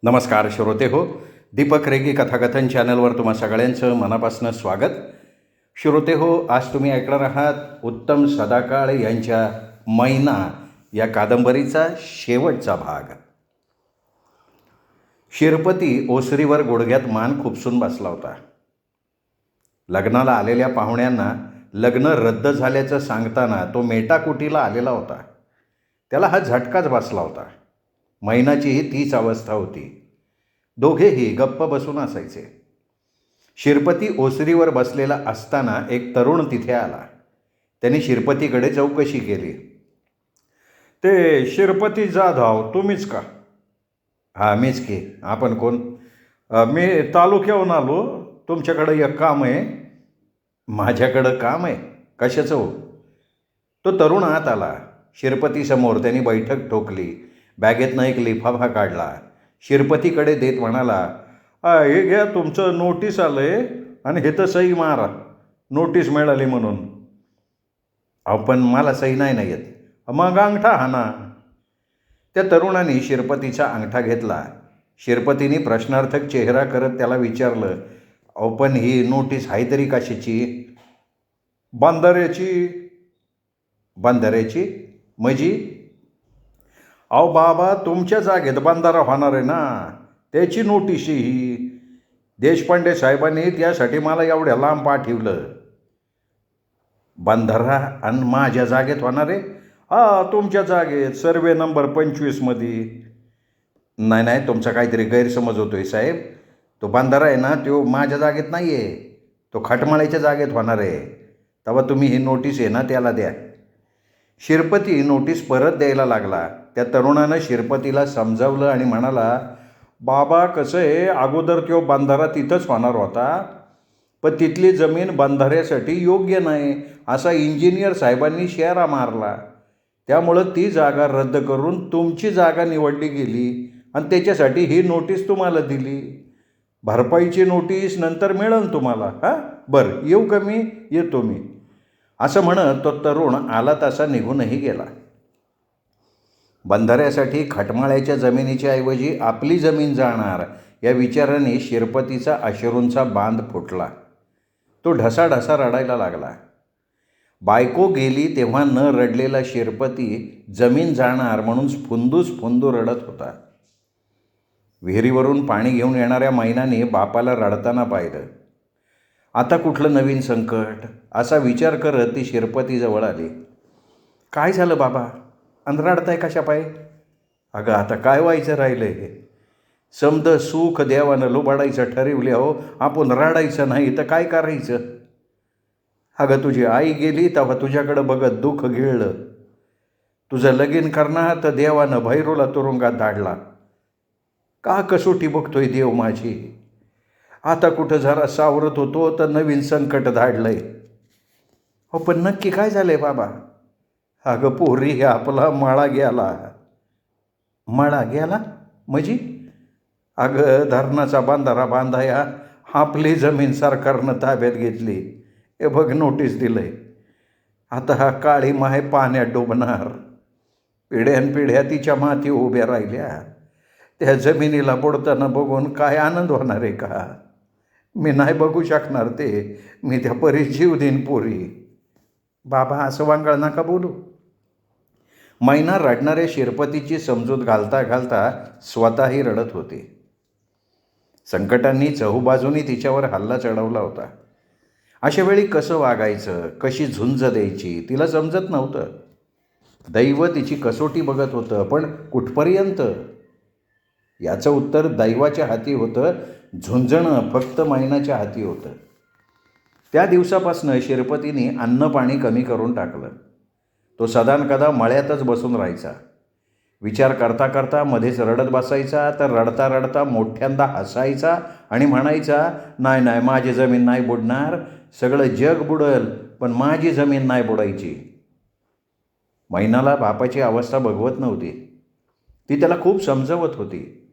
नमस्कार श्रोते हो. दीपक रेगी कथाकथन चॅनलवर तुम्हा सगळ्यांचं मनापासून स्वागत. श्रोते हो, आज तुम्ही ऐकणार आहात उत्तम सदाकाळ यांच्या मैना या कादंबरीचा शेवटचा भाग. शिरपती ओसरीवर गुडघ्यात मान खुपसून बसला होता. लग्नाला आलेल्या पाहुण्यांना लग्न रद्द झाल्याचं सांगताना तो मेटाकुटीला आलेला होता. त्याला हा झटकाच बसला होता. मैनाचीही तीच अवस्था होती. दोघेही गप्प बसून असायचे. शिरपती ओसरीवर बसलेला असताना एक तरुण तिथे आला. त्याने शिरपतीकडे चौकशी केली. ते शिरपती जाधव तुम्हीच का? हा मीच की. आपण कोण? मी तालुक्याहून आलो. तुमच्याकडे एक काम आहे. माझ्याकडं काम आहे? कशाचं हो? तो तरुण आत आला. शिरपतीसमोर त्यांनी बैठक ठोकली. बॅगेतनं एक लिफाफा काढला. शिरपतीकडे देत म्हणाला, हे घ्या, तुमचं नोटीस आलं आहे आणि हे तर सही मारा, नोटीस मिळाली म्हणून. पण मला सही नाही येत. मग अंगठा हाणा. त्या तरुणाने शिरपतीचा अंगठा घेतला. शिरपतीने प्रश्नार्थक चेहरा करत त्याला विचारलं, पण ही नोटीस आहे तरी कशाची? बंधाऱ्याची. बंधाऱ्याची म्हणजे? बाबा, तुमच्या जागेत बंधारा होणार आहे ना, त्याची नोटीस ही. देशपांडे साहेबांनी त्यासाठी मला एवढ्या लांब पाठवलं. बंधारा आणि माझ्या जागेत होणार आहे? तुमच्या जागेत, सर्वे नंबर 25मध्ये. नाही, तुमचा काहीतरी गैरसमज होतोय साहेब. तो बंधारा आहे ना, तो माझ्या जागेत नाही आहे. तो खटमाळ्याच्या जागेत होणार आहे. तेव्हा तुम्ही ही नोटीस आहे ना त्याला द्या. शिरपती नोटीस परत द्यायला लागला. त्या तरुणानं शिरपतीला समजावलं आणि म्हणाला, बाबा कसं आहे, अगोदर तो बंधारा तिथंच होणार होता, पण तिथली जमीन बंधाऱ्यासाठी योग्य नाही असा इंजिनियर साहेबांनी शेरा मारला. त्यामुळं ती जागा रद्द करून तुमची जागा निवडली गेली आणि त्याच्यासाठी ही नोटीस तुम्हाला दिली. भरपाईची नोटीस नंतर मिळेल तुम्हाला. बरं, येऊ का मी? येतो मी. असं म्हणत तो तरुण आला तसा निघूनही गेला. बंधाऱ्यासाठी खटमाळ्याच्या जमिनीच्या ऐवजी आपली जमीन जाणार या विचाराने शिरपतीचा अश्रूंचा बांध फुटला. तो ढसाढसा रडायला लागला. बायको गेली तेव्हा न रडलेला शिरपती जमीन जाणार म्हणून फुंदू रडत होता. विहिरीवरून पाणी घेऊन येणाऱ्या मैनाने बापाला रडताना पाहिलं. आता कुठलं नवीन संकट असा विचार करत ती शिरपतीजवळ आली. काय झालं बाबा, आणि रडताय कशा पाय? अगं, आता काय व्हायचं राहिलं हे? समद सुख देवानं लुबाडायचं ठरवले हो, आपण रडायचं नाही तर काय करायचं? अगं, तुझी आई गेली तेव्हा तुझ्याकडं बघत दुःख गिळलं. तुझं लगीन करणार तर देवानं भैरूला तुरुंगात धाडला. का कसोटी बघतोय देव माझी? आता कुठं जरा सावरत होतो तर नवीन संकट धाडलंय. पण नक्की काय झालंय बाबा? अगं पोरी, आपला मळा गेला. मळा गेला म्हणजे? अगं, धरणाचा बंधारा बांधाया आपली जमीन सरकारनं ताब्यात घेतली. हे बघ, नोटीस दिलंय. आता हा काळी माय पाण्यात डुबणार. पिढ्यानपिढ्या तिच्या माथी उभ्या राहिल्या. त्या जमिनीला बुडताना बघून काय आनंद होणार आहे का? मी नाही बघू शकणार ते. मी त्या परी जीव देईन पोरी. बाबा, असं वांगळ नका बोलू. मैना रडणाऱ्या शिरपतीची समजूत घालता घालता स्वतःही रडत होती. संकटांनी चहूबाजूनी तिच्यावर हल्ला चढवला होता. अशा वेळी कसं वागायचं, कशी झुंज द्यायची तिला समजत नव्हतं. दैव तिची कसोटी बघत होतं, पण कुठपर्यंत? याचं उत्तर दैवाच्या हाती होतं. झुंजणं फक्त मैनाच्या हाती होतं. त्या दिवसापासनं शिरपतीने अन्नपाणी कमी करून टाकलं. तो सदानकदा मळ्यातच बसून राहायचा. विचार करता करता मध्येच रडत बसायचा, तर रडता रडता मोठ्यांदा हसायचा आणि म्हणायचा, नाही, माझी जमीन नाही बुडणार. सगळं जग बुडल, पण माझी जमीन नाही बुडायची. मैनाला बापाची अवस्था बघवत नव्हती. ती त्याला खूप समजवत होती.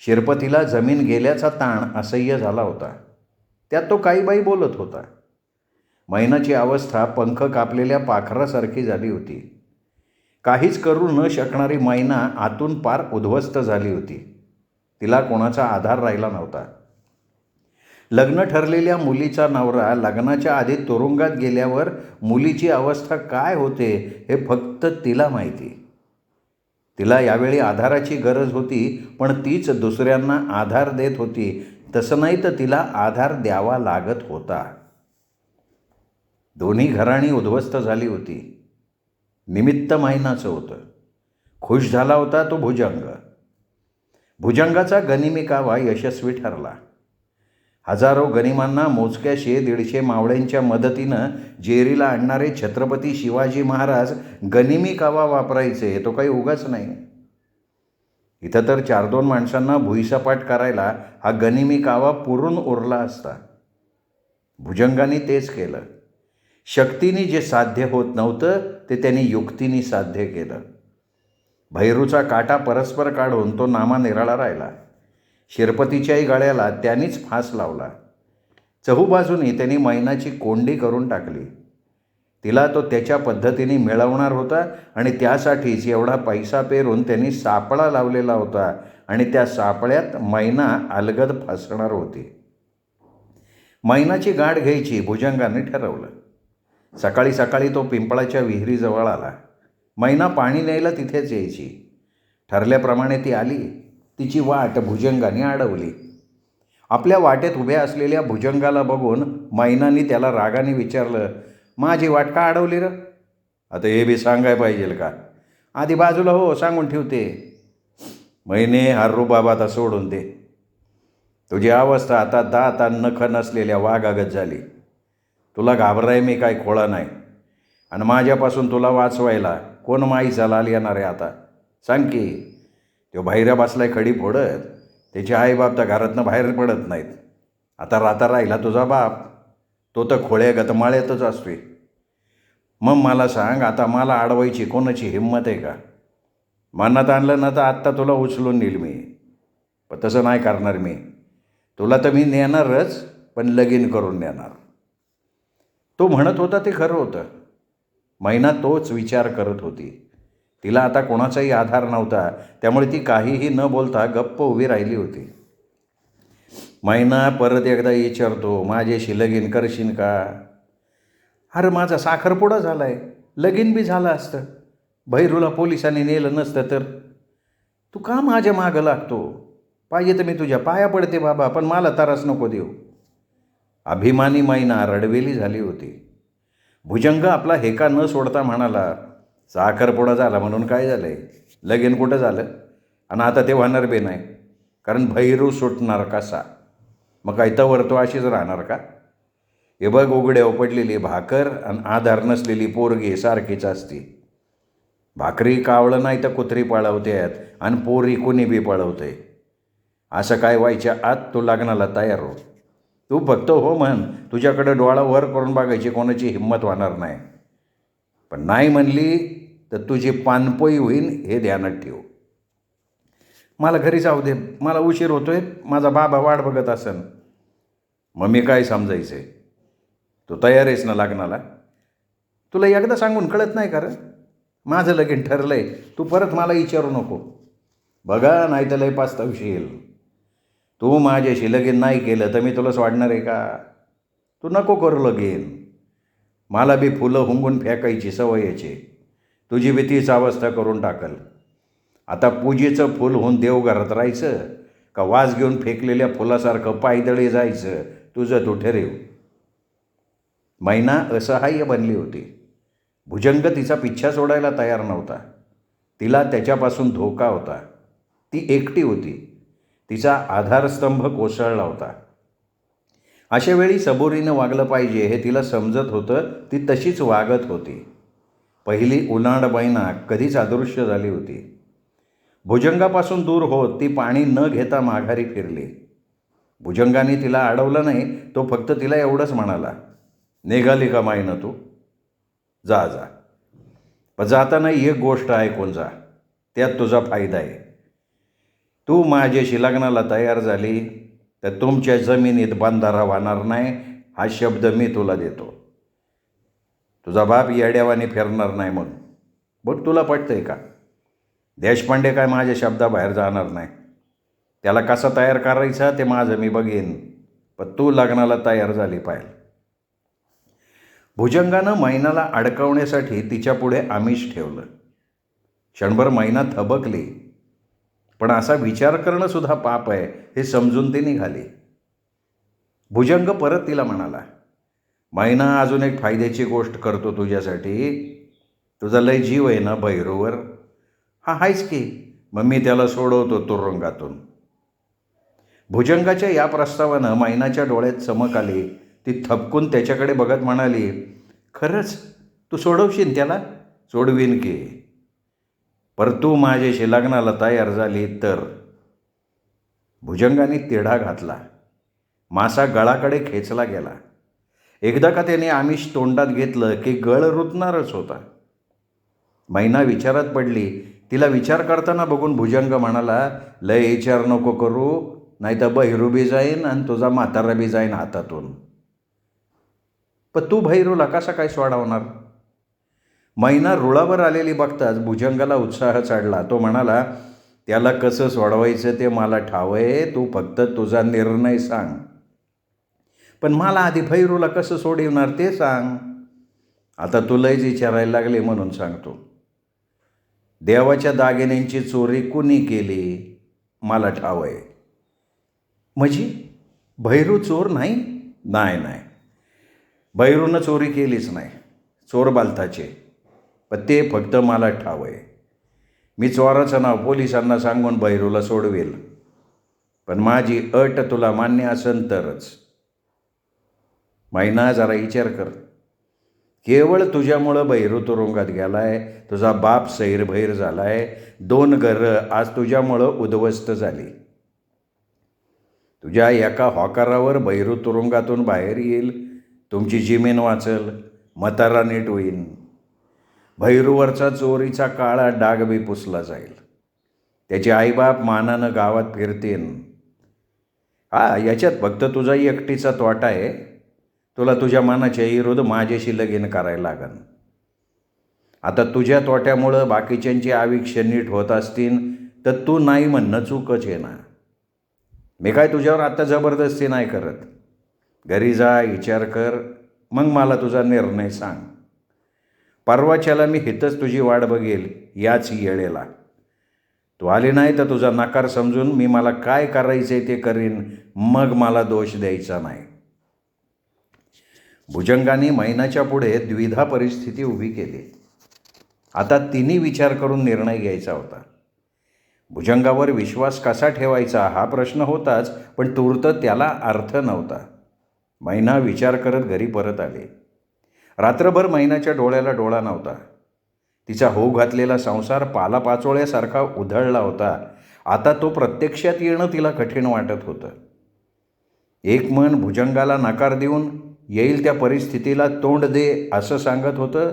शिरपतीला जमीन गेल्याचा ताण असह्य झाला होता. त्यात तो काही बाई बोलत होता. मैनाची अवस्था पंख कापलेल्या पाखरासारखी झाली होती. काहीच करू न शकणारी मैना आतून पार उद्ध्वस्त झाली होती. तिला कोणाचा आधार राहिला नव्हता. लग्न ठरलेल्या मुलीचा नवरा लग्नाच्या आधी तुरुंगात गेल्यावर मुलीची अवस्था काय होते हे फक्त तिला माहिती. तिला यावेळी आधाराची गरज होती, पण तीच दुसऱ्यांना आधार देत होती. तसं नाही तर तिला आधार द्यावा लागत होता. दोन्ही घराणी उद्ध्वस्त झाली होती. निमित्त महिनाचं होतं. खुश झाला होता तो भुजंग. भुजंगाचा गनिमी कावा यशस्वी ठरला. हजारो गनिमांना मोजक्या 100-150 मावळ्यांच्या मदतीनं जेरीला आणणारे छत्रपती शिवाजी महाराज गनिमी कावा वापरायचे तो काही उगाच नाही. इथं तर 4-2 माणसांना भुईसपाट करायला हा गनिमी कावा पुरून उरला असता. भुजंगाने तेच केलं. शक्तीने जे साध्य होत नव्हतं ते त्यांनी युक्तीने साध्य केलं. भैरूचा काटा परस्पर काढून तो नामा निराळा राहिला. शिरपतीच्याही गळ्याला त्यांनीच फास लावला. चहूबाजूनी त्यांनी मैनाची कोंडी करून टाकली. तिला तो त्याच्या पद्धतीने मिळवणार होता आणि त्यासाठीच एवढा पैसा पेरून त्यांनी सापळा लावलेला होता आणि त्या सापळ्यात मैना अलगद फसणार होती. मैनाची गाठ घ्यायची भुजंगाने ठरवलं. सकाळी सकाळी तो पिंपळाच्या विहिरीजवळ आला. मैना पाणी न्यायला तिथेच यायची. ठरल्याप्रमाणे ती आली. तिची वाट भुजंगाने अडवली. आपल्या वाटेत उभ्या असलेल्या भुजंगाला बघून मैनाने त्याला रागाने विचारलं, माझी वाट का अडवली र? आता हे बी सांगाय पाहिजे का? आधी बाजूला हो, सांगून ठेवते. मैने हर्रू बाबा आता सोडून दे. तुझी अवस्था आता दात आणि नख नसलेल्या वाघागत झाली. तुला घाबराय मी काय खोळा नाही. आणि माझ्यापासून तुला वाचवायला कोण माईचा लाल येणार आहे आता? सांग की. तो बाहेर बसलाय खडी फोडत. त्याचे आईबाप तर घरातनं बाहेर पडत नाहीत. आता राहिला तुझा बाप. तो तर खोळ्या गतमाळ्यातच असतोय. मग मला सांग, आता मला अडवायची कोणाची हिंमत आहे का? मनात आणलं ना तर आत्ता तुला उचलून नेईल मी. पण तसं नाही करणार मी. तुला तर मी नेणारच, पण लगीन करून नेणार. तो म्हणत होता ते खरं होतं. मैना तोच विचार करत होती. तिला आता कोणाचाही आधार नव्हता. त्यामुळे ती काहीही न बोलता गप्प उभी राहिली होती. मैना परत एकदा विचारतो, माझ्याशी लगीन करशील का? अरे माझा साखरपुडा झाला आहे. लगीन बी झालं असतं. भैरूला पोलिसांनी नेलं नसतं तर. तू का माझ्या मागं लागतो? पाहिजे तर मी तुझ्या पाया पडते बाबा, पण मला त्रास नको देऊ. अभिमानी मैना रडवेली झाली होती. भुजंग आपला हेका न सोडता म्हणाला, साखरपुडा झाला म्हणून काय झालं आहे? लगीन कुठं झालं? आणि आता ते होणार बी नाही. कारण भैरू सुटणार कसा? मग काय तवर तो अशीच राहणार का? हे बघ, उघड्यावर पडलेली भाकर आणि आधार नसलेली पोरगी सारखीच असती. भाकरी कावळं नाही तर कुत्री पळवतात आणि पोरी कोणी बी पळवते. असं काय व्हायच्या आत तू लग्नाला तयार हो. तू फक्त हो म्हण. तुझ्याकडे डोळा वर करून बघायची कोणाची हिंमत होणार नाही. पण नाही म्हणली तर तुझी पानपोई होईन हे ध्यानात ठेव. मला घरी जाऊ दे. मला उशीर होतोय. माझा बाबा वाट बघत असन. मग मी काय समजायचे? तू तयार आहेस ना लग्नाला? तुला एकदा सांगून कळत नाही का रे? माझं लगीन ठरलंय. तू परत मला विचारू नको. बघा नाही तर लय पास्तावशील. तू माझ्याशी लगीन नाही केलं तर मी तुला सोडणार आहे का? तू नको करू लगीन. मला बी फुलं हुंगून फेकायची सवय याची. तुझी बी तीच अवस्था करून टाकल. आता पूजेचं फूल होऊन देवघरात राहायचं का वास घेऊन फेकलेल्या फुलासारखं पायदळी जायचं? तुझं तू ठरव. मैना असहाय्य बनली होती. भुजंग तिचा पिच्छा सोडायला तयार नव्हता. तिला त्याच्यापासून धोका होता. ती एकटी होती. तिचा आधारस्तंभ कोसळला होता. अशा वेळी सबुरीनं वागलं पाहिजे हे तिला समजत होतं. ती तशीच वागत होती. पहिली उलांड मैना कधीच अदृश्य झाली होती. भुजंगापासून दूर होत ती पाणी न घेता माघारी फिरली. भुजंगाने तिला अडवलं नाही. तो फक्त तिला एवढंच म्हणाला, निघाली का मैना तू? जा जा. पण जाताना एक गोष्ट ऐकून जा. त्यात तुझा फायदा आहे. तू माझ्याशी लग्नाला तयार झाली तर तुमच्या जमिनीत बंधारा होणार नाही हा शब्द मी तुला देतो. तुझा बाप येड्यावानी फिरणार नाही. मग बघ तुला पटतंय का? देशपांडे काय माझ्या शब्दाबाहेर जाणार नाही. त्याला कसा तयार करायचा ते माझं मी बघेन, पण तू लग्नाला तयार झाली पाहिजे. भुजंगानं मैनाला अडकवण्यासाठी तिच्यापुढे आमिष ठेवलं. क्षणभर मैना थबकली, पण असा विचार करणं सुद्धा पाप आहे हे समजून ती निघाली. भुजंग परत तिला म्हणाला, मैना, अजून एक फायद्याची गोष्ट करतो तुझ्यासाठी. तुझा लय जीव आहे ना भैरूवर? हा आहेच की, मग मी त्याला सोडवतो तुरुंगातून. भुजंगाच्या या प्रस्तावानं मैनाच्या डोळ्यात चमक आली. ती थपकून त्याच्याकडे बघत म्हणाली, खरंच तू सोडवशील त्याला? सोडवीन की, पर तू माझ्याशी लग्नाला तयार झाली तर. भुजंगाने तिढा घातला. मासा गळाकडे खेचला गेला. एकदा का त्याने आमिष तोंडात घेतलं की गळ रुतणारच होता. मैना विचारात पडली. तिला विचार करताना बघून भुजंग म्हणाला, लय विचार नको करू, नाही तर भैरू बी जाईन आणि तुझा म्हातारा बी जाईन हातातून. पण तू भैरूला कसा काय सोडवणार? मैना रुळावर आलेली बघताच भुजंगाला उत्साह चढला. तो म्हणाला, त्याला कसं सोडवायचं ते मला ठाव आहे, तू फक्त तुझा निर्णय सांग. पण मला आधी भैरूला कसं सोडवणार ते सांग. आता तुलाच विचारायला लागले म्हणून सांगतो. देवाच्या दागिन्यांची चोरी कुणी केली? मला ठाव आहे. म्हणजे भैरू चोर नाही? नाही, भैरूनं चोरी केलीच नाही. चोर बालताचे, पण ते फक्त मला ठाव आहे. मी चोराचं नाव पोलिसांना सांगून भैरूला सोडवेल, पण माझी अट तुला मान्य असेल तरच. मैना, जरा विचार कर. केवळ तुझ्यामुळं भैरू तुरुंगात गेलाय. तुझा बाप सैरभैर झालाय. 2 घरं आज तुझ्यामुळं उद्ध्वस्त झाली. तुझ्या एका होकारावर भैरू तुरुंगातून बाहेर येईल. तुमची जमीन वाचल, म्हातारा नीट होईन. भैरूवरचा चोरीचा काळा डाग बी पुसला जाईल. त्याचे आईबाप मानानं गावात फिरतील. याच्यात फक्त तुझा एकटीचा तोटा आहे. तुला तुझ्या मनाच्या विरुद्ध माझ्याशी लगीन करायला लागन. आता तुझ्या तोट्यामुळं बाकीच्यांची आयुष्य नीट होत असतील तर तू नाही म्हणणं चूकच आहे ना. मी काय तुझ्यावर आता जबरदस्ती नाही करत. घरी जा, विचार कर, मग मला तुझा निर्णय सांग. परवाच्याला मी हितच तुझी वाट बघेल याच येळेला. तू आली नाही तर तुझा नकार समजून मी मला काय करायचे ते करीन, मग मला दोष द्यायचा नाही. भुजंगाने मैनाच्या पुढे द्विधा परिस्थिती उभी केली. आता तिने विचार करून निर्णय घ्यायचा होता. भुजंगावर विश्वास कसा ठेवायचा हा प्रश्न होताच, पण तूर्त त्याला अर्थ नव्हता. मैना विचार करत घरी परत आली. रात्रभर मैनाच्या डोळ्याला डोळा नव्हता. तिचा होऊ घातलेला संसार पालापाचोळ्यासारखा उधळला होता. आता तो प्रत्यक्षात येणं तिला कठीण वाटत होतं. एक मन भुजंगाला नकार देऊन येईल त्या परिस्थितीला तोंड दे असं सांगत होतं.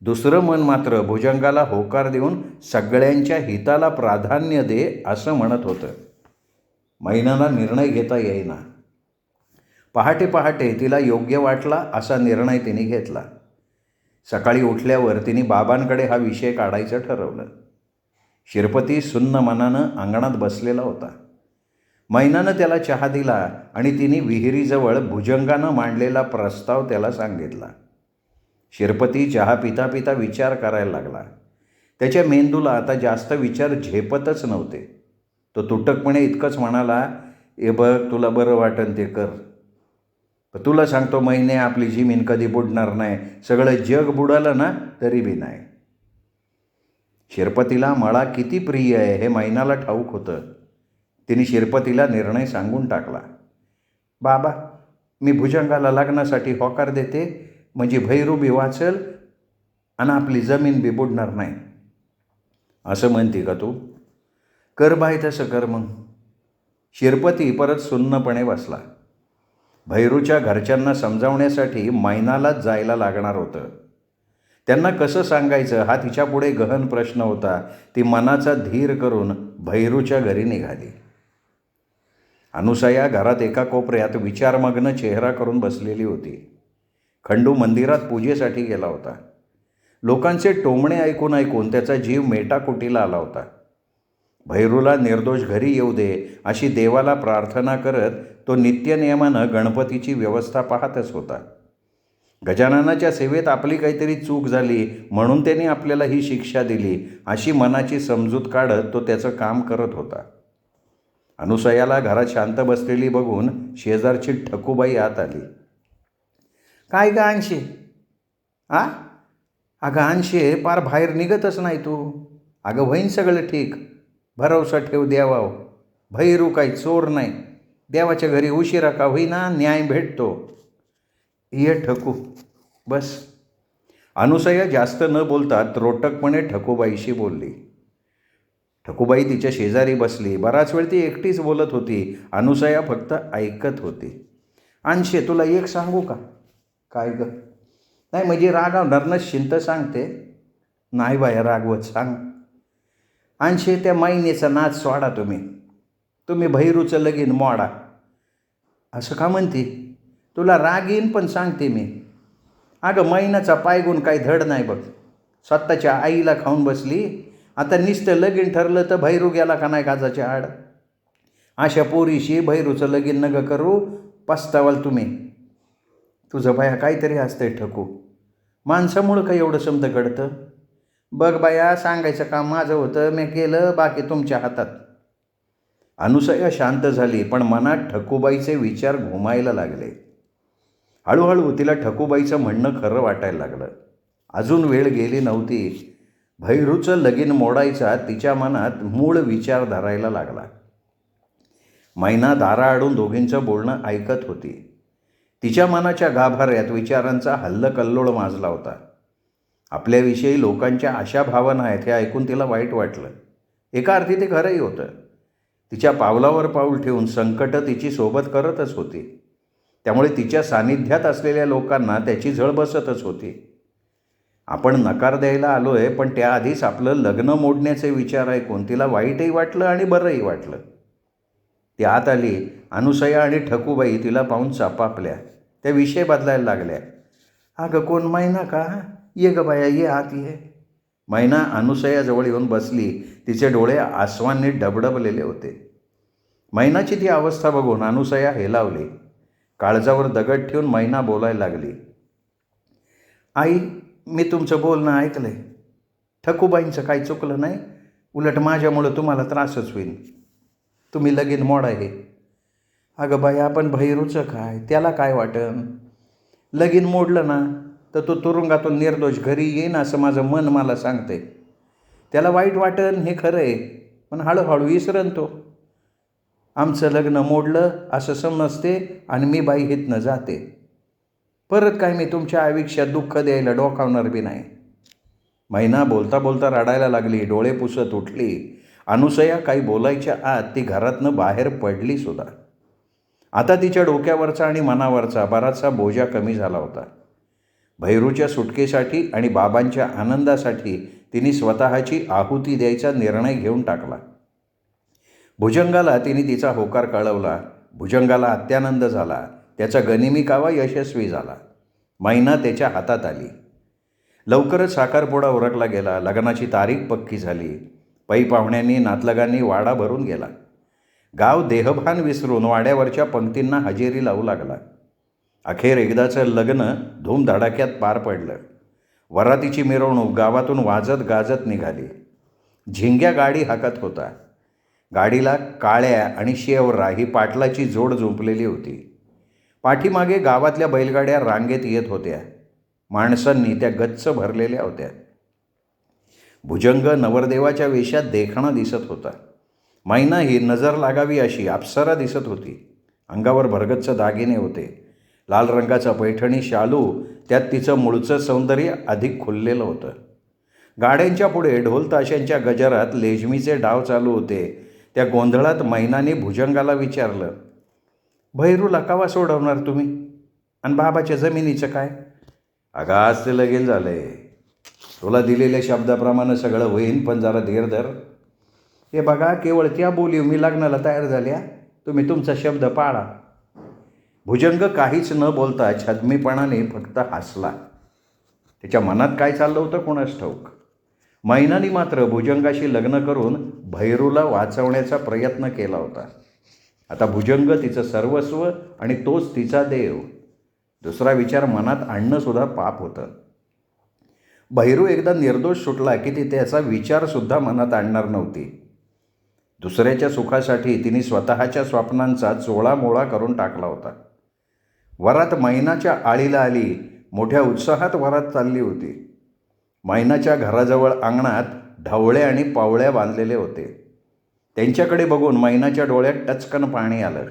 दुसरं मन मात्र भुजंगाला होकार देऊन सगळ्यांच्या हिताला प्राधान्य दे असं म्हणत होतं. मैनाला निर्णय घेता येईना. पहाटे पहाटे तिला योग्य वाटला असा निर्णय तिने घेतला. सकाळी उठल्यावर तिने बाबांकडे हा विषय काढायचं ठरवलं. शिरपती सुन्न मनानं अंगणात बसलेला होता. मैनानं त्याला चहा दिला आणि तिने विहिरीजवळ भुजंगानं मांडलेला प्रस्ताव त्याला सांगितला. शिरपती चहा पिता पिता विचार करायला लागला. त्याच्या मेंदूला आता जास्त विचार झेपतच नव्हते. तो तुटकपणे इतकंच म्हणाला, ए बघ, तुला बरं वाटेल ते कर. पण तुला सांगतो मैने, आपली जमीन कधी बुडणार नाही. सगळं जग बुडालं ना तरी बी नाही. शिरपतीला मळा किती प्रिय आहे हे मैनाला ठाऊक होतं. तिने शिरपतीला निर्णय सांगून टाकला. बाबा, मी भुजंगाला लग्नासाठी होकार देते, म्हणजे भैरू बी वाचल आणि आपली जमीन बी बुडणार नाही. असं म्हणते का तू? कर बाई तसं कर मग. शिरपती परत सुन्नपणे बसला. भैरूच्या घरच्यांना समजावण्यासाठी मैनालाच जायला लागणार होतं. त्यांना कसं सांगायचं हा तिच्यापुढे गहन प्रश्न होता. ती मनाचा धीर करून भैरूच्या घरी निघाली. अनुसया घरात एका कोपऱ्यात विचारमग्न चेहरा करून बसलेली होती. खंडू मंदिरात पूजेसाठी गेला होता. लोकांचे टोमणे ऐकून ऐकून त्याचा जीव मेटाकुटीला आला होता. भैरूला निर्दोष घरी येऊ दे अशी देवाला प्रार्थना करत तो नित्यनियमानं गणपतीची व्यवस्था पाहतच होता. गजाननाच्या सेवेत आपली काहीतरी चूक झाली म्हणून त्याने आपल्याला ही शिक्षा दिली अशी मनाची समजूत काढत तो त्याचं काम करत होता. अनुसयाला घरात शांत बसलेली बघून शेजारची ठकूबाई आत आली. काय ग आणशे? अगं आणशे, पार बाहेर निघतच नाही तू. अगं होईन सगळं ठीक, भरवसा ठेव देवाव. भैरू काही चोर नाही, देवाच्या घरी उशिरा का होईना न्याय भेटतो. ये ठकू बस. अनुसया जास्त न बोलता त्रोटकपणे ठकूबाईशी बोलली. ठकूबाई तिच्या शेजारी बसली. बराच वेळ ती एकटीच बोलत होती. अनुसया फक्त ऐकत होती. आणशे, तुला एक सांगू का? काय ग? नाही म्हणजे रागावणार नसशील तर सांगते. नाही बाया रागवत, सांग. आणशे, त्या माईनेचा नाच सोडा तुम्ही भैरूचं लगीन मोडा. असं का म्हणते? तुला राग येईन पण सांगते मी. अगं महिन्याचा पायगुण काही धड नाही बघ. स्वतःच्या आईला खाऊन बसली. आता नुसतं लगीन ठरलं तर भैरू गेला का नाही काजाच्या आड. अशा पोरीशी भैरूचं लगीन नग करू, पस्तावाल तुम्ही. तुझं बाया काहीतरी असतंय ठकू. माणसामुळं काही एवढं समज घडतं? बघ बाया, सांगायचं काम माझं होतं, मी केलं, बाकी तुमच्या हातात. अनुसया शांत झाली पण मनात ठकूबाईचे विचार घुमायला लागले. हळूहळू तिला ठकूबाईचं म्हणणं खरं वाटायला लागलं. अजून वेळ गेली नव्हती. भैरूचं लगीन मोडायचा तिच्या मनात मूळ विचार धरायला लागला. मैना दाराआडून दोघींचं बोलणं ऐकत होती. तिच्या मनाच्या गाभाऱ्यात विचारांचा हल्लकल्लोळ माजला होता. आपल्याविषयी लोकांच्या अशा भावना आहेत हे ऐकून तिला वाईट वाटलं. एका अर्थी ते खरंही होतं. तिच्या पावलावर पाऊल ठेवून संकटं तिची सोबत करतच होती. त्यामुळे तिच्या सानिध्यात असलेल्या लोकांना त्याची झळ बसतच होती. आपण नकार द्यायला आलो आहे पण त्याआधीच आपलं लग्न मोडण्याचे विचार ऐकून तिला वाईटही वाटलं आणि बरंही वाटलं. ती आत आली. अनुसया आणि ठकूबाई तिला पाहून चापापल्या. त्या विषय बदलायला लागल्या. अगं कोण, मैना का? ये ग बाया, ये आत ये. मैना अनुसयाजवळ येऊन बसली. तिचे डोळे आसवांनी डबडबलेले होते. मैनाची ती अवस्था बघून अनुसया हेलावली. काळजावर दगड ठेवून मैना बोलायला लागली. आई, मी तुमचं बोलणं ऐकलंय. ठकूबाईंचं काही चुकलं नाही, उलट माझ्यामुळं तुम्हाला त्रासच होईल. तुम्ही लगीन मोडा हे. अगं बाई, आपण भैरूचं काय, त्याला काय वाटन? लगीन मोडलं ना तर तो तुरुंगातून निर्दोष घरी येईन असं माझं मन मला सांगते. त्याला वाईट वाटन हे खरं आहे, पण हळूहळू विसरन तो. आमचं लग्न मोडलं असं समजते आणि मी बाई हितनं जाते. परत काय मी तुमच्या आयुष्यात दुःख द्यायला डोकावणार बी नाही. मैना बोलता बोलता रडायला लागली. डोळे पुसत उठली. अनुसया काही बोलायच्या आत ती घरातनं बाहेर पडली सुद्धा. आता तिच्या डोक्यावरचा आणि मनावरचा बराचसा बोजा कमी झाला होता. भैरूच्या सुटकेसाठी आणि बाबांच्या आनंदासाठी तिने स्वतःची आहुती द्यायचा निर्णय घेऊन टाकला. भुजंगाला तिने तिचा होकार कळवला. भुजंगाला अत्यानंद झाला. त्याचा गनिमी कावा यशस्वी झाला. मैना त्याच्या हातात आली. लवकरच साखरपुडा उरकला गेला. लग्नाची तारीख पक्की झाली. पै पाहुण्यांनी नातलगांनी वाडा भरून गेला. गाव देहभान विसरून वाड्यावरच्या पंक्तींना हजेरी लावू लागला. अखेर एकदाचं लग्न धूमधडाक्यात पार पडलं. वरातीची मिरवणूक गावातून वाजत गाजत निघाली. झिंग्या गाडी हाकत होता. गाडीला काळ्या आणि शेवरा ही पाटलाची जोड जुंपलेली होती. पाठीमागे गावातल्या बैलगाड्या रांगेत येत होत्या. माणसांनी त्या गच्च भरलेल्या होत्या. भुजंग नवरदेवाच्या वेशात देखणा दिसत होता. मैना ही नजर लागावी अशी अप्सरा दिसत होती. अंगावर भरगच्च दागिने होते. लाल रंगाचा पैठणी शालू, त्यात तिचं मूळचं सौंदर्य अधिक खुललेलं होतं. गाड्यांच्या पुढे ढोल ताशांच्या गजरात लेझमीचे डाव चालू होते. त्या गोंधळात मैनाने भुजंगाला विचारलं, भैरूला कवा सोडवणार तुम्ही? आणि बाबाच्या जमिनीचं काय? अगं आज ते लगीन झालंय. तुला दिलेल्या शब्दाप्रमाणे सगळं होईन, पण जरा धीर धर. हे बघा, केवळ त्या बोलीव मी लग्नाला तयार झाल्या. तुम्ही तुमचा शब्द पाळा. भुजंग काहीच न बोलता छद्मीपणाने फक्त हसला. त्याच्या मनात काय चाललं होतं कोणास ठाऊक. मैनाने मात्र भुजंगाशी लग्न करून भैरूला वाचवण्याचा प्रयत्न केला होता. आता भुजंग तिचं सर्वस्व आणि तोच तिचा देव. दुसरा विचार मनात आणणंसुद्धा पाप होतं. भैरू एकदा निर्दोष सुटला की ती त्याचा विचारसुद्धा मनात आणणार नव्हती. दुसऱ्याच्या सुखासाठी तिने स्वतःच्या स्वप्नांचा चोळामोळा करून टाकला होता. वरात मैनाच्या आळीला आली. मोठ्या उत्साहात वरात चालली होती. मैनाच्या घराजवळ अंगणात ढवळे आणि पावळ्या बांधलेले होते. त्यांच्याकडे बघून मैनाच्या डोळ्यात टचकन पाणी आलं.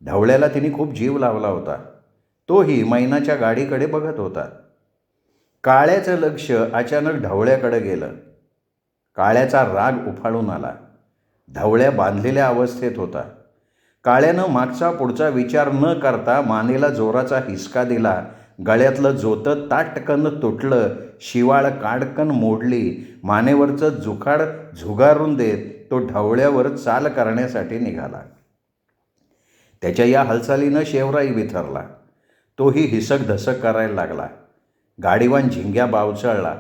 ढवळ्याला तिने खूप जीव लावला होता. तोही मैनाच्या गाडीकडे बघत होता. काळ्याचं लक्ष अचानक ढवळ्याकडे गेलं. काळ्याचा राग उफाळून आला. ढवळ्या बांधलेल्या अवस्थेत होता. काळ्यानं मागचा पुढचा विचार न करता मानेला जोराचा हिसका दिला. गळ्यातलं जोतं ताटकन तुटलं. शिवाळ काडकन मोडली. मानेवरचं जुखाड झुगारून देत तो ढवळ्यावर चाल करण्यासाठी निघाला. त्याच्या या हालचालीनं शेवराई बिथरला. तोही हिसक धसक करायला लागला. गाडीवान झिंग्या बावचळला.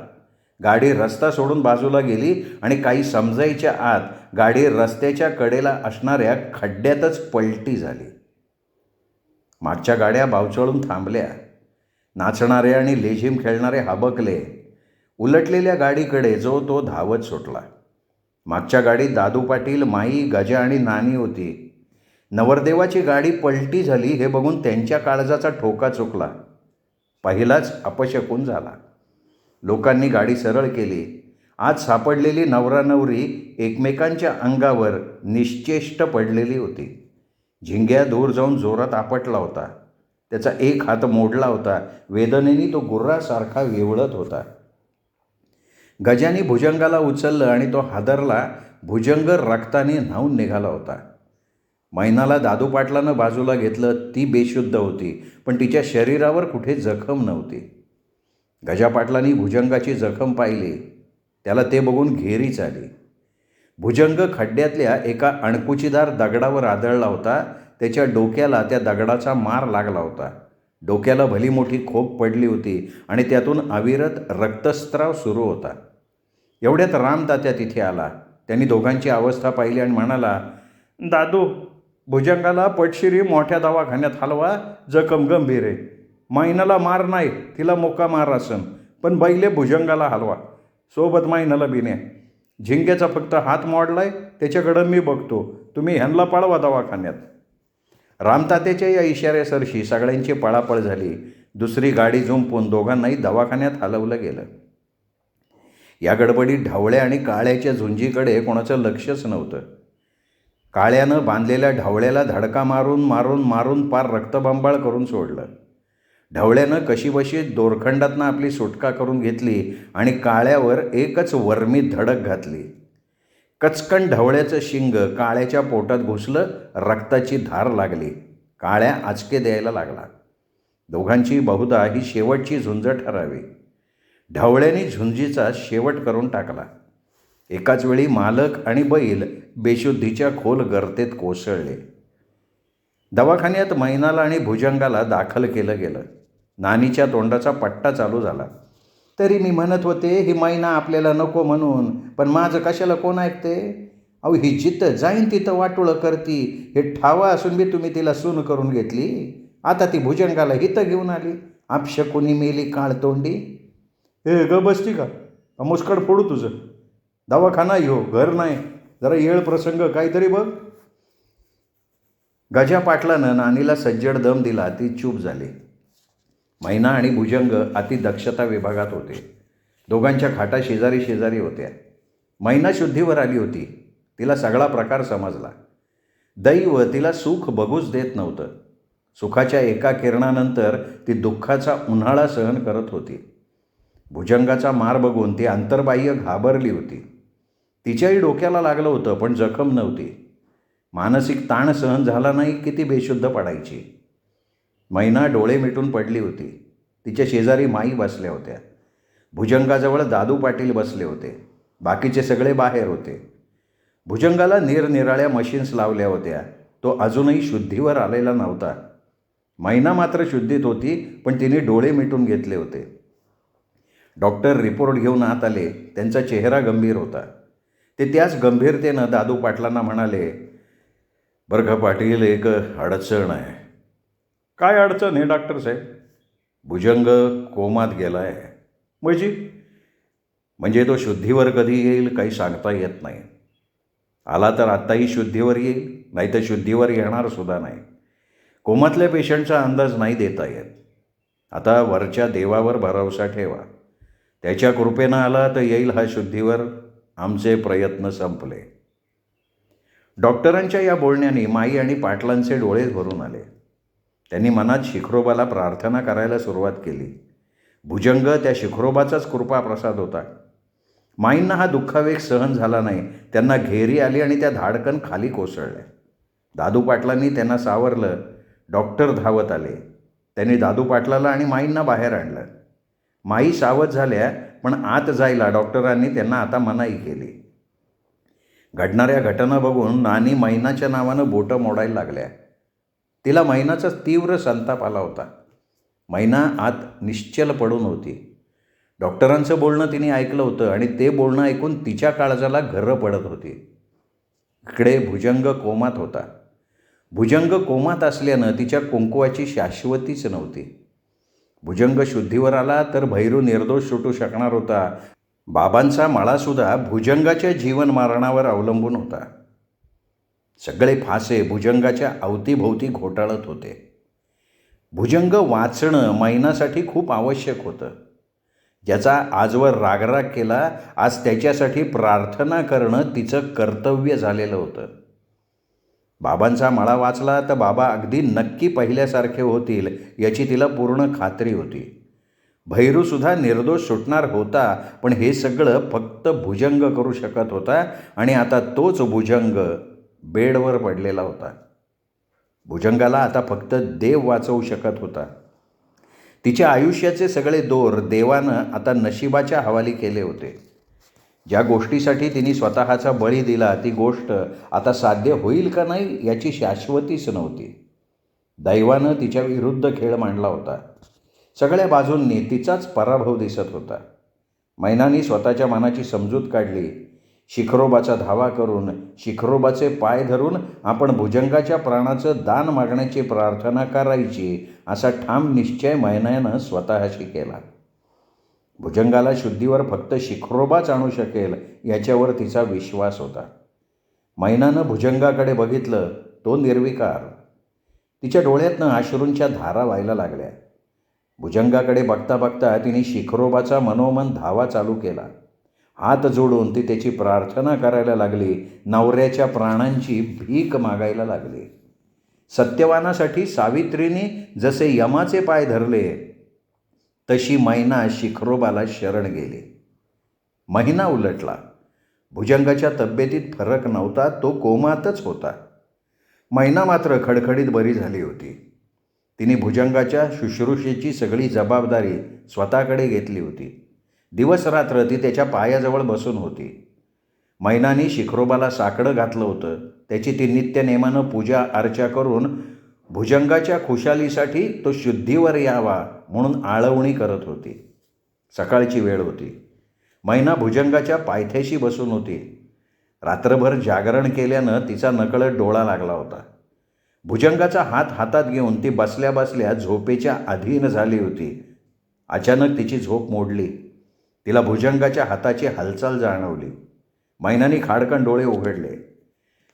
गाडी रस्ता सोडून बाजूला गेली आणि काही समजायच्या आत गाडी रस्त्याच्या कडेला असणाऱ्या खड्ड्यातच पलटी झाली. मागच्या गाड्या बावचळून थांबल्या. नाचणारे आणि लेझीम खेळणारे हाबकले. उलटलेल्या गाडीकडे जो तो धावत सुटला. मागच्या गाडीत दादू पाटील, माई, गजा आणि नानी होती. नवरदेवाची गाडी पलटी झाली हे बघून त्यांच्या काळजाचा ठोका चुकला. पहिलाच अपशकुन झाला. लोकांनी गाडी सरळ केली. आज सापडलेली नवरा नवरी एकमेकांच्या अंगावर निश्चेष्ट पडलेली होती. झिंग्या दूर जाऊन जोरात आपटला होता. त्याचा एक हात मोडला होता. वेदनेने तो गुर्रासारखा विवळत होता. गजाने भुजंगाला उचललं आणि तो हादरला. भुजंग रक्ताने न्हाऊन निघाला होता. मैनाला दादू पाटलानं बाजूला घेतलं. ती बेशुद्ध होती, पण तिच्या शरीरावर कुठे जखम नव्हती. गजा पाटलांनी भुजंगाची जखम पाहिली. त्याला ते बघून घेरीच आली. भुजंग खड्ड्यातल्या एका अणकुचीदार दगडावर आदळला होता. त्याच्या डोक्याला त्या दगडाचा मार लागला होता. डोक्याला भली मोठी खोप पडली होती आणि त्यातून अविरत रक्तस्त्राव सुरू होता. एवढ्यात रामतात्या तिथे आला. त्यांनी दोघांची अवस्था पाहिली आणि म्हणाला, दादू, भुजंगाला पटशिरी मोठ्या दवाखान्यात हलवा. जखम गंभीर आहे. मैनाला मार नाही, तिला मोका मार असन, पण बैले भुजंगाला हलवा. सोबत मैनाला बिन्या. झिंग्याचा फक्त हात मोडलाय, त्याच्याकडं मी बघतो. तुम्ही ह्यांना पळवा दवाखान्यात. रामतात्याच्या या इशाऱ्यासरशी सगळ्यांची पळापळ झाली. दुसरी गाडी जुंपून दोघांनाही दवाखान्यात हलवलं गेलं. या गडबडीत ढवळ्या आणि काळ्याच्या झुंजीकडे कोणाचं लक्षच नव्हतं. काळ्यानं बांधलेल्या ढवळ्याला धडका मारून मारून मारून पार रक्तबंबाळ करून सोडलं. ढवळ्यानं कशीबशी दोरखंडातनं आपली सुटका करून घेतली आणि काळ्यावर एकच वर्मी धडक घातली. कचकन ढवळ्याचं शिंग काळ्याच्या पोटात घुसलं. रक्ताची धार लागली. काळ्या आचके द्यायला लागला. दोघांची बहुधा ही शेवटची झुंज ठरावी. ढवळ्याने झुंजीचा शेवट करून टाकला. एकाच वेळी मालक आणि बैल बेशुद्धीच्या खोल गर्तेत कोसळले. दवाखान्यात मैनाला आणि भुजंगाला दाखल केलं गेलं. नानीच्या तोंडाचा पट्टा चालू झाला. तरी मी म्हणत होते ही मैना आपल्याला नको म्हणून, पण माझं कशाला कोण ऐकते? अहो, ही जिथं जाईन तिथं वाटोळं करती. हे ठावा असून बी तुम्ही तिला सून करून घेतली. आता ती भुजंगाला हिथं घेऊन आली. अपशकुनी मेली काळ तोंडी. हे ग बसती का? मुस्कड फोडू तुझं. दवाखाना येऊ, घर नाही. जरा येळ प्रसंग काहीतरी बघ. गजा पाटलानं नानीला सज्जड दम दिला. ती चूप झाली. मैना आणि भुजंग अतिदक्षता विभागात होते. दोघांच्या खाटा शेजारी शेजारी होत्या. मैना शुद्धीवर आली होती. तिला सगळा प्रकार समजला. दैव तिला सुख बघूच देत नव्हतं. सुखाच्या एका किरणानंतर ती दुःखाचा उन्हाळा सहन करत होती. भुजंगाचा मार बघून ती अंतर्बाह्य घाबरली होती. तिच्याही डोक्याला लागलं होतं, पण जखम नव्हती. मानसिक ताण सहन झाला नाही की ती बेशुद्ध पडायची. मैना डोळे मिटून पडली होती. तिच्या शेजारी माई बसल्या होत्या. भुजंगाजवळ दादू पाटील बसले होते. बाकीचे सगळे बाहेर होते. भुजंगाला निरनिराळ्या मशीन्स लावल्या होत्या. तो अजूनही शुद्धीवर आलेला नव्हता. मैना मात्र शुद्धीत होती, पण तिने डोळे मिटून घेतले होते. डॉक्टर रिपोर्ट घेऊन आत आले. त्यांचा चेहरा गंभीर होता. ते त्याच गंभीरतेनं दादू पाटलांना म्हणाले, बरं का पाटील, एक अडचण आहे. काय अडचण आहे डॉक्टर साहेब? भुजंग कोमात गेला आहे. म्हणजे तो शुद्धीवर कधी येईल काही सांगता येत नाही. आला तर आत्ताही शुद्धीवर येईल, नाही तर शुद्धीवर येणार सुद्धा नाही. कोमातल्या पेशंटचा अंदाज नाही देता येत. आता वरच्या देवावर भरवसा ठेवा. त्याच्या कृपेनं आला तर येईल हा शुद्धीवर. आमचे प्रयत्न संपले. डॉक्टरांच्या या बोलण्याने माई आणि पाटलांचे डोळे भरून आले. त्यांनी मनात शिखरोबाला प्रार्थना करायला सुरुवात केली. भुजंग त्या शिखरोबाचाच कृपाप्रसाद होता. माईंना हा दुःखावेग सहन झाला नाही. त्यांना घेरी आली आणि त्या धाडकन खाली कोसळल्या. दादू पाटलांनी त्यांना सावरलं. डॉक्टर धावत आले. त्यांनी दादू पाटलाला आणि माईंना बाहेर आणलं. माई सावध झाल्या, पण आत जायला डॉक्टरांनी त्यांना आता मनाई केली. घडणाऱ्या घटना बघून नानी मैनाच्या नावानं बोटं मोडायला लागल्या. तिला मैनाचा तीव्र संताप आला होता. मैना आत निश्चल पडून होती. डॉक्टरांचं बोलणं तिने ऐकलं होतं आणि ते बोलणं ऐकून तिच्या काळजाला घर्र पडत होती. इकडे भुजंग कोमात होता. भुजंग कोमात असल्यानं तिच्या कुंकुवाची शाश्वतीच नव्हती. भुजंग शुद्धीवर आला तर भैरू निर्दोष सुटू शकणार होता. बाबांचा मळासुद्धा भुजंगाच्या जीवनमरणावर अवलंबून होता. सगळे फासे भुजंगाच्या अवतीभोवती घोटाळत होते. भुजंग वाचणं मैनासाठी खूप आवश्यक होतं. ज्याचा आजवर रागराग केला, आज त्याच्यासाठी प्रार्थना करणं तिचं कर्तव्य झालेलं होतं. बाबांचा मळा वाचला तर बाबा अगदी नक्की पहिल्यासारखे होतील याची तिला पूर्ण खात्री होती. भैरूसुद्धा निर्दोष सुटणार होता, पण हे सगळं फक्त भुजंग करू शकत होता आणि आता तोच भुजंग बेडवर पडलेला होता. भुजंगाला आता फक्त देव वाचवू शकत होता. तिच्या आयुष्याचे सगळे दोर देवानं आता नशिबाच्या हवाली केले होते. ज्या गोष्टीसाठी तिने स्वतःचा बळी दिला ती गोष्ट आता साध्य होईल का नाही याची शाश्वतीच नव्हती. दैवानं तिच्या विरुद्ध खेळ मांडला होता. सगळ्या बाजूंनी तिचाच पराभव दिसत होता. मैनाने स्वतःच्या मनाची समजूत काढली. शिखरोबाचा धावा करून, शिखरोबाचे पाय धरून आपण भुजंगाच्या प्राणाचं दान मागण्याची प्रार्थना करायची असा ठाम निश्चय मैनानं स्वतःशी केला. भुजंगाला शुद्धीवर फक्त शिखरोबाच आणू शकेल याच्यावर तिचा विश्वास होता. मैनानं भुजंगाकडे बघितलं. तो निर्विकार. तिच्या डोळ्यातनं अश्रूंच्या धारा व्हायला लागल्या. भुजंगाकडे बघता बघता तिने शिखरोबाचा मनोमन धावा चालू केला. हात जोडून ती त्याची प्रार्थना करायला लागली. नवऱ्याच्या प्राणांची भीक मागायला लागली. सत्यवानासाठी सावित्रीने जसे यमाचे पाय धरले तशी मैना शिखरोबाला शरण गेली. महिना उलटला. भुजंगाच्या तब्येतीत फरक नव्हता. तो कोमातच होता. मैना मात्र खडखडीत बरी झाली होती. तिने भुजंगाच्या शुश्रूषेची सगळी जबाबदारी स्वतःकडे घेतली होती. दिवस रात्र ती त्याच्या पायाजवळ बसून होती. मैनाने शिखरोबाला साकडं घातलं होतं. त्याची ती नित्यनेमानं पूजा अर्चा करून भुजंगाच्या खुशालीसाठी तो शुद्धीवर यावा म्हणून आळवणी करत होती. सकाळची वेळ होती. मैना भुजंगाच्या पायथ्याशी बसून होती. रात्रभर जागरण केल्यानं तिचा नकळत डोळा लागला होता. भुजंगाचा हात हातात घेऊन ती बसल्या बसल्या झोपेच्या अधीन झाली होती. अचानक तिची झोप मोडली. तिला भुजंगाच्या हाताची हालचाल जाणवली. मैनाने खाडकन डोळे उघडले.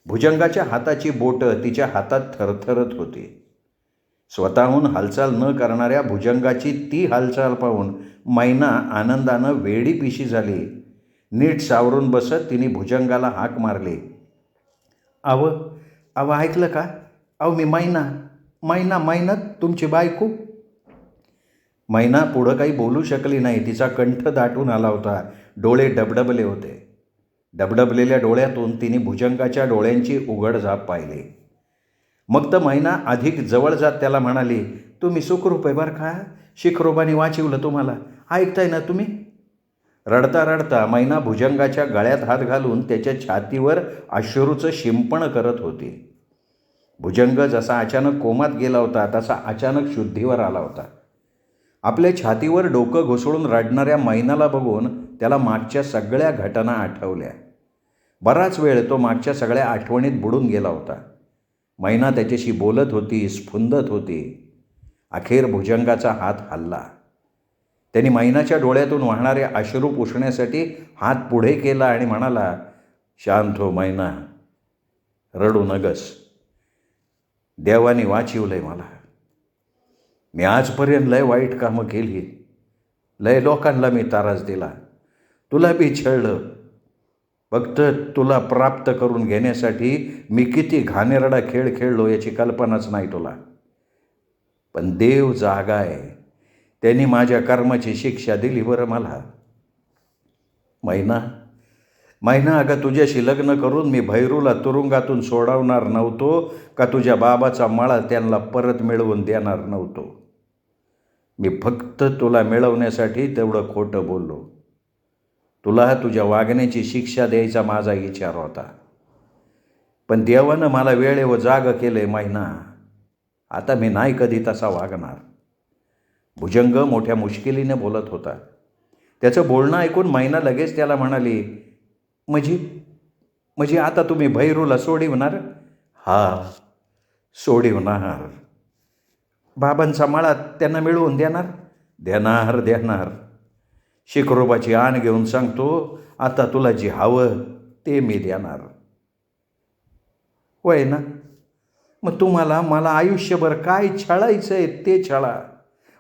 भुजंगाच्या हाताची बोटं तिच्या हातात थरथरत होती. स्वतःहून हालचाल न करणाऱ्या भुजंगाची ती हालचाल पाहून मैना आनंदानं वेडीपिशी झाली. नीट सावरून बसत तिने भुजंगाला हाक मारली. अव ऐकलं का? मी मैना तुमची बायको. मैना पुढं काही बोलू शकली नाही. तिचा कंठ दाटून आला होता. डोळे डबडबले होते. डबडबलेल्या डोळ्यातून तिने भुजंगाच्या डोळ्यांची उघडझाप पाहिली. मग तर मैना अधिक जवळ जात त्याला म्हणाली, तुम्ही सुखरूप आहे बरं का? शिखरोबाने वाचवलं तुम्हाला. ऐकताय ना तुम्ही? रडता रडता मैना भुजंगाच्या गळ्यात हात घालून त्याच्या छातीवर अश्रूचं शिंपण करत होती. भुजंग जसा अचानक कोमात गेला होता तसा अचानक शुद्धीवर आला होता. आपल्या छातीवर डोकं घुसळून रडणाऱ्या मैनाला बघून त्याला मागच्या सगळ्या घटना आठवल्या. बराच वेळ तो मागच्या सगळ्या आठवणीत बुडून गेला होता. मैना त्याच्याशी बोलत होती, स्फुंदत होती. अखेर भुजंगाचा हात हलला. त्यांनी मैनाच्या डोळ्यातून वाहणारे अश्रू पुसण्यासाठी हात पुढे केला आणि म्हणाला, शांत हो मैना, रडू नगस. देवाने वाचवलंय मला. मी आजपर्यंत लय वाईट कामं केली, लय लोकांना मी त्रास दिला, तुला बी छळलं. फक्त तुला प्राप्त करून घेण्यासाठी मी किती घाणेरडा खेळ खेळलो याची कल्पनाच नाही तुला. पण देव जागा आहे, त्यांनी माझ्या कर्माची शिक्षा दिली बरं मला. मैना अगं, तुझ्याशी लग्न करून मी भैरूला तुरुंगातून सोडवणार नव्हतो का तुझ्या बाबाचा मळा त्यांना परत मिळवून देणार नव्हतो. मी फक्त तुला मिळवण्यासाठी तेवढं खोटं बोललो. तुला तुझ्या वागण्याची शिक्षा द्यायचा माझा विचार होता. पण देवानं मला वेळेवर जाग केलंय मैना. आता मी नाही कधी तसा वागणार. भुजंग मोठ्या मुश्किलीने बोलत होता. त्याचं बोलणं ऐकून मैना लगेच त्याला म्हणाली, म्हणजे आता तुम्ही भैरूला सोडवणार? हा, सोडवणार. बाबांचा मळा त्यांना मिळवून देणार? देणार. शिखरोबाची आण घेऊन सांगतो, आता तुला जे हवं ते मी देणार. होय ना? मग तुम्हाला मला आयुष्यभर काय छळायचं आहे ते छळा,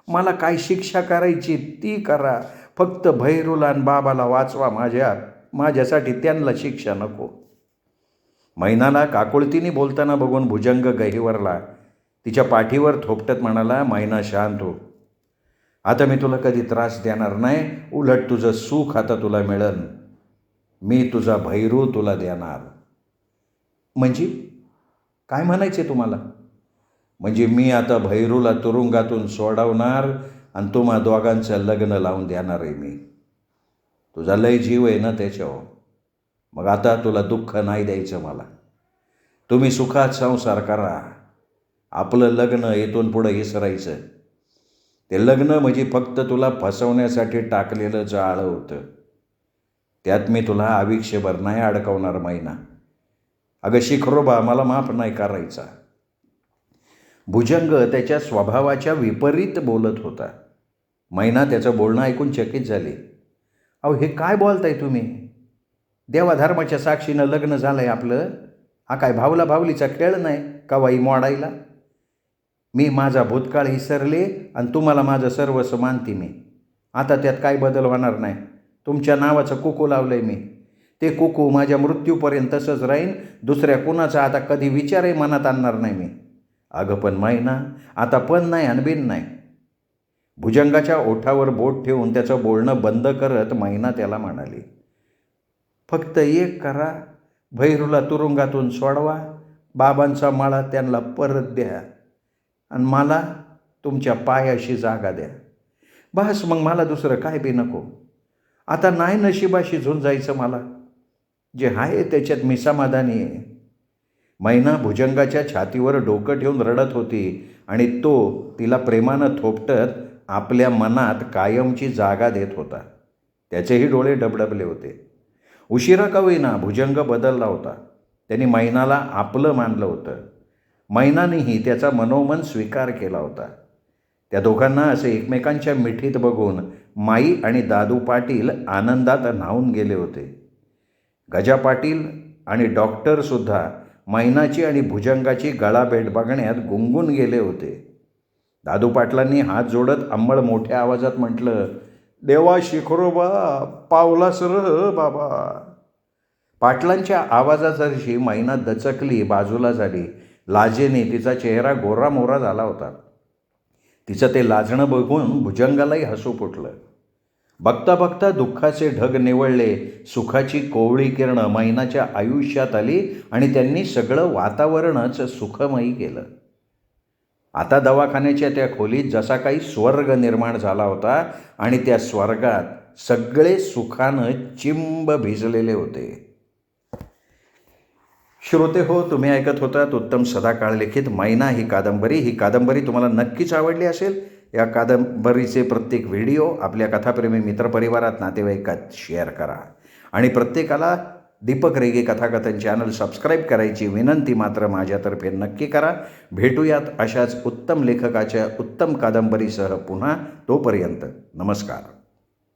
मला काय शिक्षा करायची ती करा. फक्त भैरूला आणि बाबाला वाचवा. माझ्यासाठी त्यांना शिक्षा नको. मैनाला काकुळतीने बोलताना बघून भुजंग गहिवरला. तिच्या पाठीवर थोपटत म्हणाला, मैना शांत हो. आता मी तुला कधी त्रास देणार नाही. उलट तुझं सुख आता तुला मिळेल. मी तुझा भैरू तुला देणार. म्हणजे काय म्हणायचे तुम्हाला? म्हणजे मी आता भैरूला तुरुंगातून सोडवणार आणि तुम्हा दोघांचं लग्न लावून देणार आहे मी. तुझा लय जीव आहे ना त्याच्यावर. मग आता तुला दुःख नाही द्यायचं मला. तुम्ही सुखात संसार करा. आपलं लग्न इथून पुढं विसरायचं. ते लग्न म्हणजे फक्त तुला फसवण्यासाठी टाकलेलं जाळं होतं. त्यात मी तुला आयुष्यभर नाही अडकवणार मैना. अगं शिखरोबा मला माफ नाही करायचा. भुजंग त्याच्या स्वभावाच्या विपरीत बोलत होता. मैना त्याचं बोलणं ऐकून चकित झाली. अहो, हे काय बोलताय तुम्ही? देवाधर्माच्या साक्षीनं लग्न झालं आहे आपलं. हा काय भावला भावलीचा खेळ नाही का वाई मोडायला? मी माझा भूतकाळ विसरले आणि तुम्हाला माझं सर्वस्व मानते मी. आता त्यात काय बदल होणार नाही. तुमच्या नावाचं कुकू लावलं आहे मी. ते कुकू माझ्या मृत्यूपर्यंत तसंच राहीन. दुसऱ्या कुणाचा आता कधी विचारही मनात आणणार नाही मी. अगं पण मैना, आता पण नाही आणि बिन नाही. भुजंगाच्या ओठावर बोट ठेवून त्याचं बोलणं बंद करत मैना त्याला म्हणाली, फक्त एक करा. भैरूला तुरुंगातून सोडवा. बाबांचा माळा त्यांना परत द्या आणि मला तुमच्या पायाशी जागा द्या. बस, मग मला दुसरं काय बी नको. आता नाही नशिबाशी झुंजायचं मला. जे आहे त्याच्यात मी समाधानी आहे. मैना भुजंगाच्या छातीवर डोकं ठेवून रडत होती आणि तो तिला प्रेमानं थोपटत आपल्या मनात कायमची जागा देत होता. त्याचेही डोळे डबडबले होते. उशिरा का होईना भुजंग बदलला होता. त्यांनी मैनाला आपलं मानलं होतं. मैनानेही त्याचा मनोमन स्वीकार केला होता. त्या दोघांना असे एकमेकांच्या मिठीत बघून माई आणि दादू पाटील आनंदात न्हावून गेले होते. गजा पाटील आणि डॉक्टरसुद्धा मैनाची आणि भुजंगाची गळाभेट बघण्यात गुंगून गेले होते. दादू पाटलांनी हात जोडत अंमळ मोठ्या आवाजात म्हटलं, देवा शिखरोबा, पावलास र बाबा. पाटलांच्या आवाजाची मैना दचकली, बाजूला झाली. लाजेने तिचा चेहरा गोरामोरा झाला होता. तिचं ते लाजणं बघून भुजंगालाही हसू फुटलं. बघता बघता दुःखाचे ढग निवळले. सुखाची कोवळी किरणं मैनाच्या आयुष्यात आली आणि त्यांनी सगळं वातावरणच सुखमयी केलं. आता दवाखान्याच्या त्या खोलीत जसा काही स्वर्ग निर्माण झाला होता आणि त्या स्वर्गात सगळे सुखानं चिंब भिजलेले होते. श्रोते हो, तुम्ही ऐकत होतात उत्तम सदाकाळ लिखित मैना ही कादंबरी. ही कादंबरी तुम्हाला नक्कीच आवडली असेल या कादंबरीचे प्रत्येक व्हिडिओ आपल्या कथाप्रेमी मित्रपरिवारात नातेवाईकात शेअर करा आणि प्रत्येकाला दीपक रेगे कथाकथन चॅनल सबस्क्राईब करायची विनंती मात्र माझ्यातर्फे नक्की करा. भेटूयात अशाच उत्तम लेखकाच्या उत्तम कादंबरीसह पुन्हा. तोपर्यंत नमस्कार.